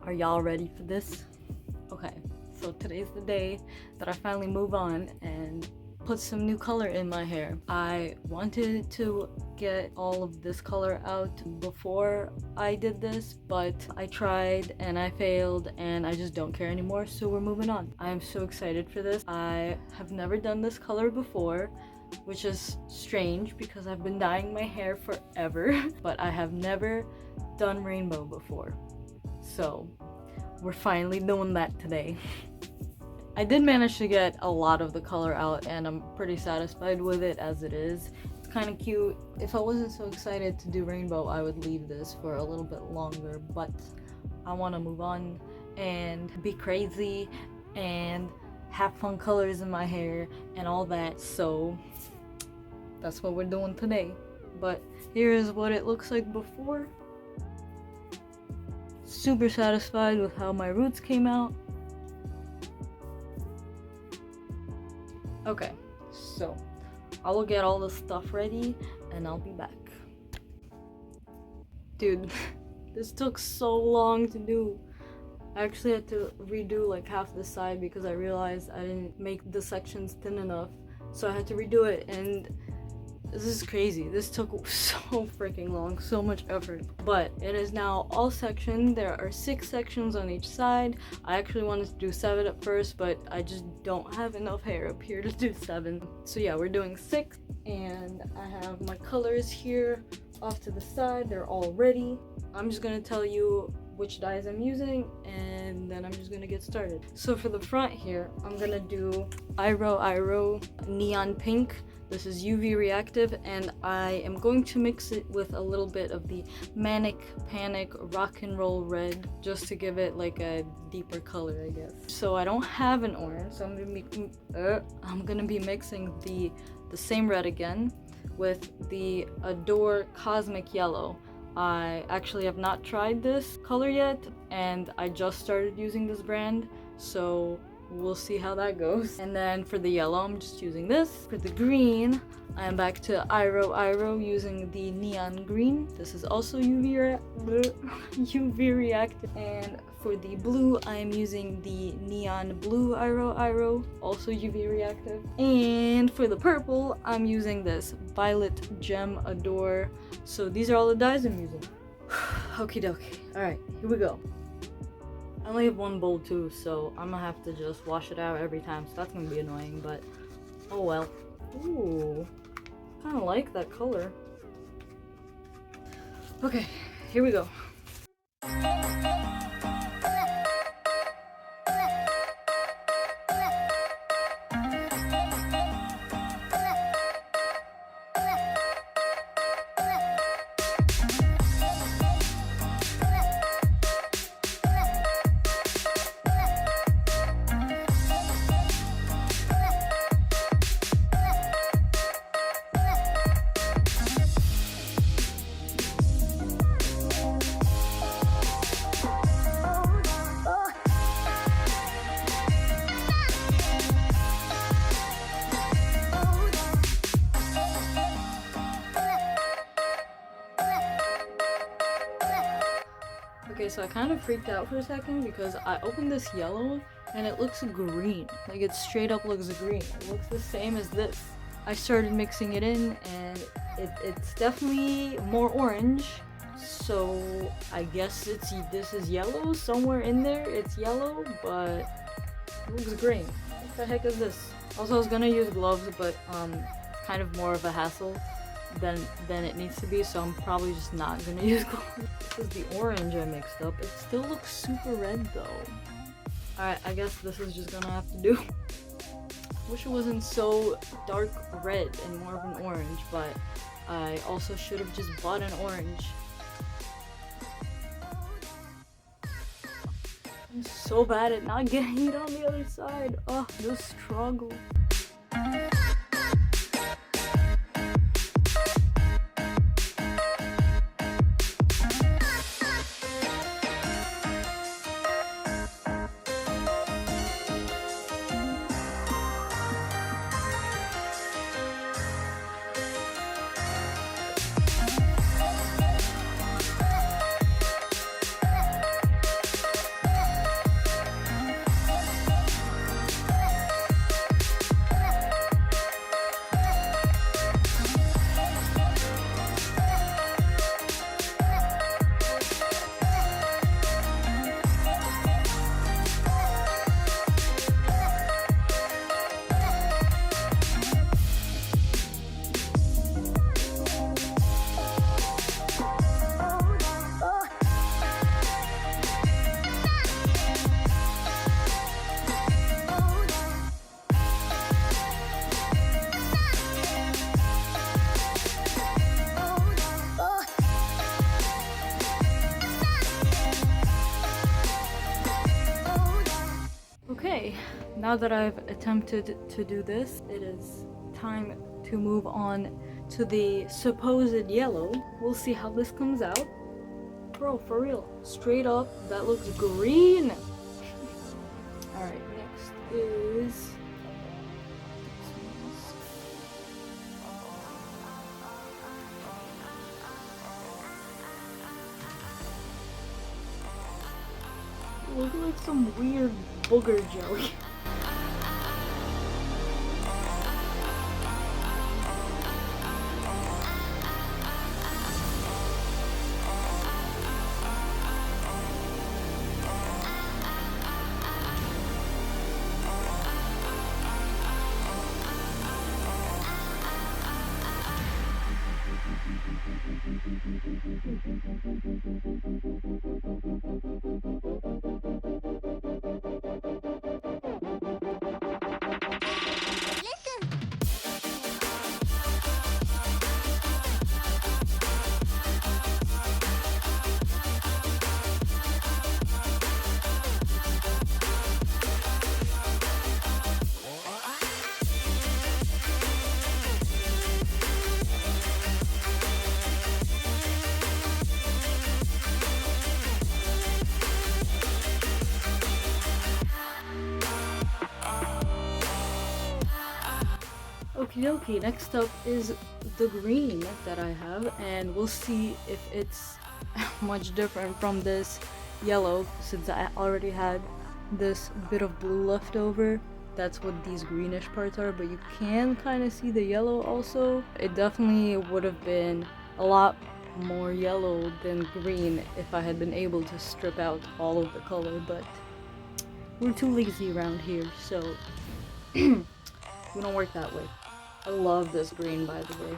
Are y'all ready for this? Okay, so today's the day that I finally move on and put some new color in my hair. I wanted to get all of this color out before I did this, but I tried and I failed and I just don't care anymore, so we're moving on. I am so excited for this. I have never done this color before, which is strange because I've been dyeing my hair forever, but I have never done rainbow before. So we're finally doing that today. I did manage to get a lot of the color out and I'm pretty satisfied with it as it is. It's kind of cute. If I wasn't so excited to do rainbow, I would leave this for a little bit longer, but I want to move on and be crazy and have fun colors in my hair and all that, so that's what we're doing today. But here is what it looks like before. Super satisfied with how my roots came out. Okay, so I will get all the stuff ready and I'll be back. Dude, this took so long to do. I actually had to redo like half the side because I realized I didn't make the sections thin enough. So I had to redo it, and this is crazy. This took so freaking long, so much effort. But it is now all sectioned. There are 6 sections on each side. I actually wanted to do 7 at first, but I just don't have enough hair up here to do 7. So yeah, we're doing 6, and I have my colors here off to the side. They're all ready. I'm just gonna tell you which dyes I'm using, and then I'm just gonna get started. So for the front here, I'm gonna do Iroiro Neon Pink. This is UV reactive, and I am going to mix it with a little bit of the Manic Panic Ruby Red, just to give it like a deeper color, I guess. So I don't have an orange, so I'm gonna be mixing the same red again with the Adore Cosmic Yellow. I actually have not tried this color yet, and I just started using this brand, so we'll see how that goes. And then for the yellow, I'm just using this. For the green, I am back to Iroiro using the Neon Green. This is also UV reactive. And for the blue, I am using the Neon Blue Iroiro, also UV reactive. And for the purple, I'm using this Violet Gem Adore. So these are all the dyes I'm using. Okie dokie. Alright, here we go. I only have one bowl too, so I'm gonna have to just wash it out every time, so that's gonna be annoying, but oh well. Ooh, kind of like that color. Okay, here we go. Okay, so I kind of freaked out for a second because I opened this yellow and it looks green. Like, it straight up looks green. It looks the same as this. I started mixing it in and it's definitely more orange. So I guess this is yellow. Somewhere in there it's yellow, but it looks green. What the heck is this? Also, I was gonna use gloves, but kind of more of a hassle than it needs to be, so I'm probably just not gonna use gloves. This is the orange I mixed up. It still looks super red though. Alright, I guess this is just gonna have to do. Wish it wasn't so dark red and more of an orange, but I also should have just bought an orange. I'm so bad at not getting it on the other side. Oh, the struggle. now that I've attempted to do this, it is time to move on to the supposed yellow. We'll see how this comes out. Bro, for real, straight up, that looks green. Alright, next is... Look like some weird booger jelly. Okie dokie, next up is the green that I have, and we'll see if it's much different from this yellow, since I already had this bit of blue left over. That's what these greenish parts are, but you can kind of see the yellow also. It definitely would have been a lot more yellow than green if I had been able to strip out all of the color, but we're too lazy around here, so we don't work that way. I love this green, by the way.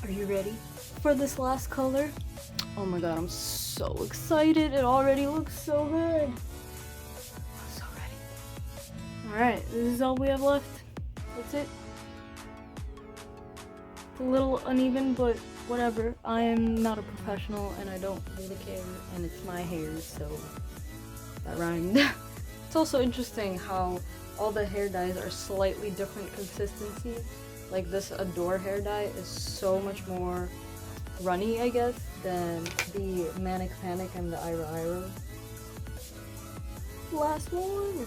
Are you ready for this last color? Oh my god, I'm so excited. It already looks so good. I'm so ready. Alright, this is all we have left. That's it. It's a little uneven, but whatever. I'm not a professional and I don't really care, and it's my hair, so that rhymed. It's also interesting how all the hair dyes are slightly different consistency. Like this Adore hair dye is so much more runny, I guess, than the Manic Panic and the Iroiro. Last one!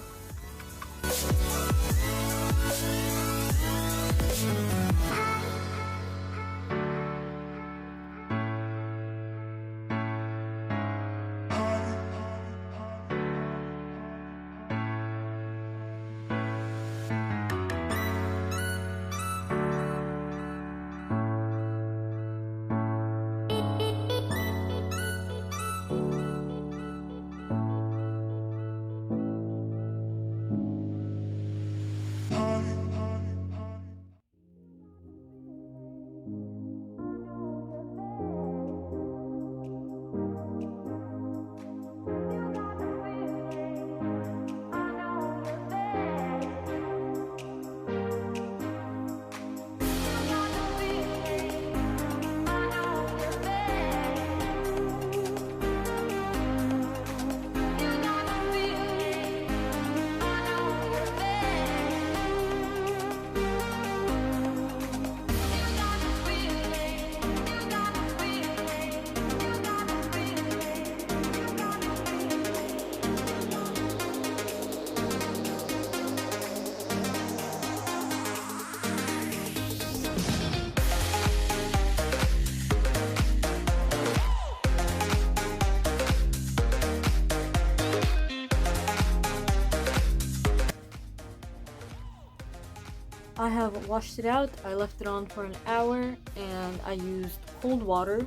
I have washed it out. I left it on for an hour and I used cold water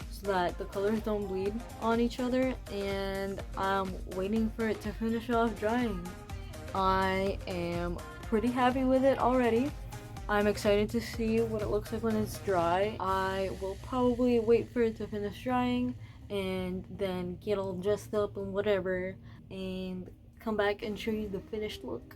so that the colors don't bleed on each other, and I'm waiting for it to finish off drying. I am pretty happy with it already. I'm excited to see what it looks like when it's dry. I will probably wait for it to finish drying and then get all dressed up and whatever and come back and show you the finished look.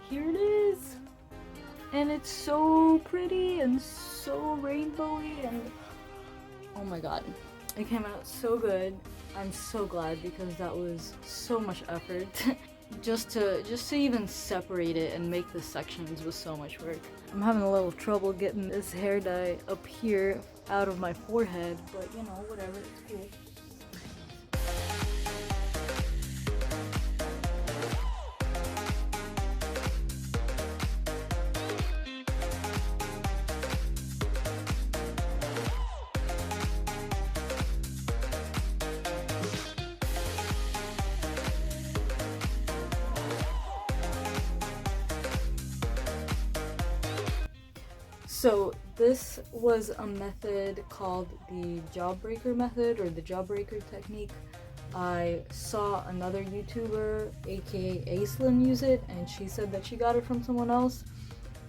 Here it is, and it's so pretty and so rainbowy, and oh my god, it came out so good. I'm so glad because that was so much effort. just to even separate it and make the sections was so much work. I'm having a little trouble getting this hair dye up here out of my forehead, but you know, whatever, it's cool. So this was a method called the jawbreaker method, or the jawbreaker technique. I saw another YouTuber, aka Aislinn, use it, and she said that she got it from someone else,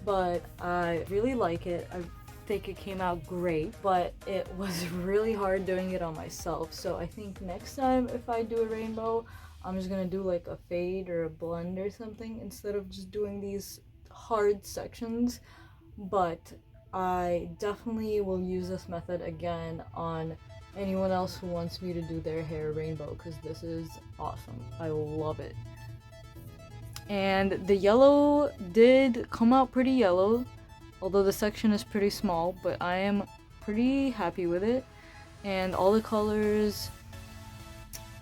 but I really like it. I think it came out great, but it was really hard doing it on myself. So I think next time if I do a rainbow, I'm just gonna do like a fade or a blend or something instead of just doing these hard sections. But I definitely will use this method again on anyone else who wants me to do their hair rainbow, because this is awesome. I love it. And the yellow did come out pretty yellow, although the section is pretty small, but I am pretty happy with it. And all the colors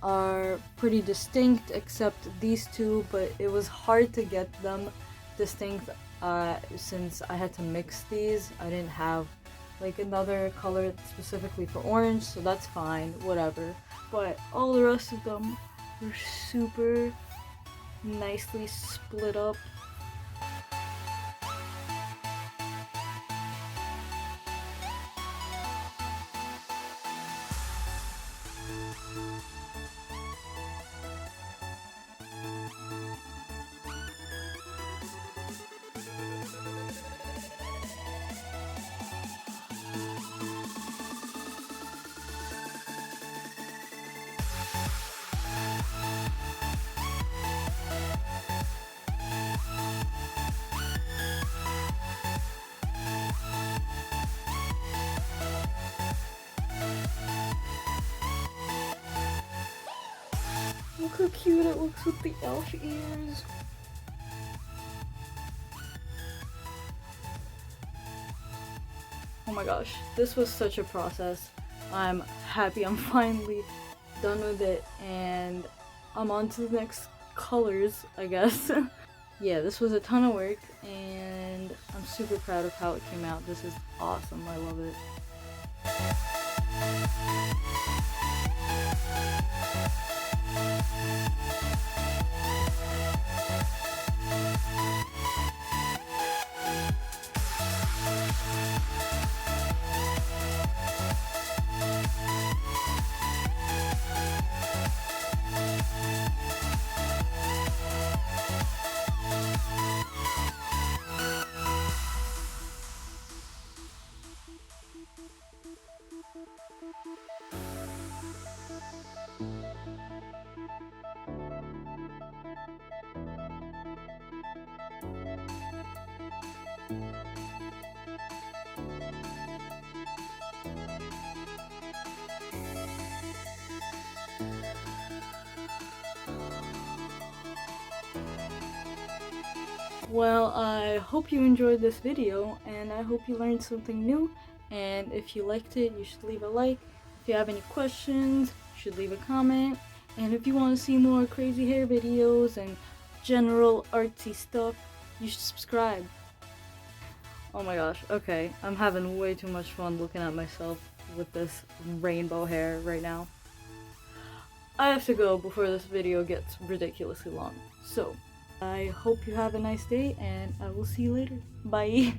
are pretty distinct except these two, but it was hard to get them distinct since I had to mix these. I didn't have like another color specifically for orange, so that's fine, whatever. But all the rest of them were super nicely split up. Look how cute it looks with the elf ears. Oh my gosh, this was such a process. I'm happy I'm finally done with it, and I'm on to the next colors, I guess. Yeah, this was a ton of work, and I'm super proud of how it came out. This is awesome, I love it. Well, I hope you enjoyed this video, and I hope you learned something new, and if you liked it, you should leave a like. If you have any questions, you should leave a comment, and if you want to see more crazy hair videos and general artsy stuff, you should subscribe. Oh my gosh, okay, I'm having way too much fun looking at myself with this rainbow hair right now. I have to go before this video gets ridiculously long, so I hope you have a nice day, and I will see you later. Bye!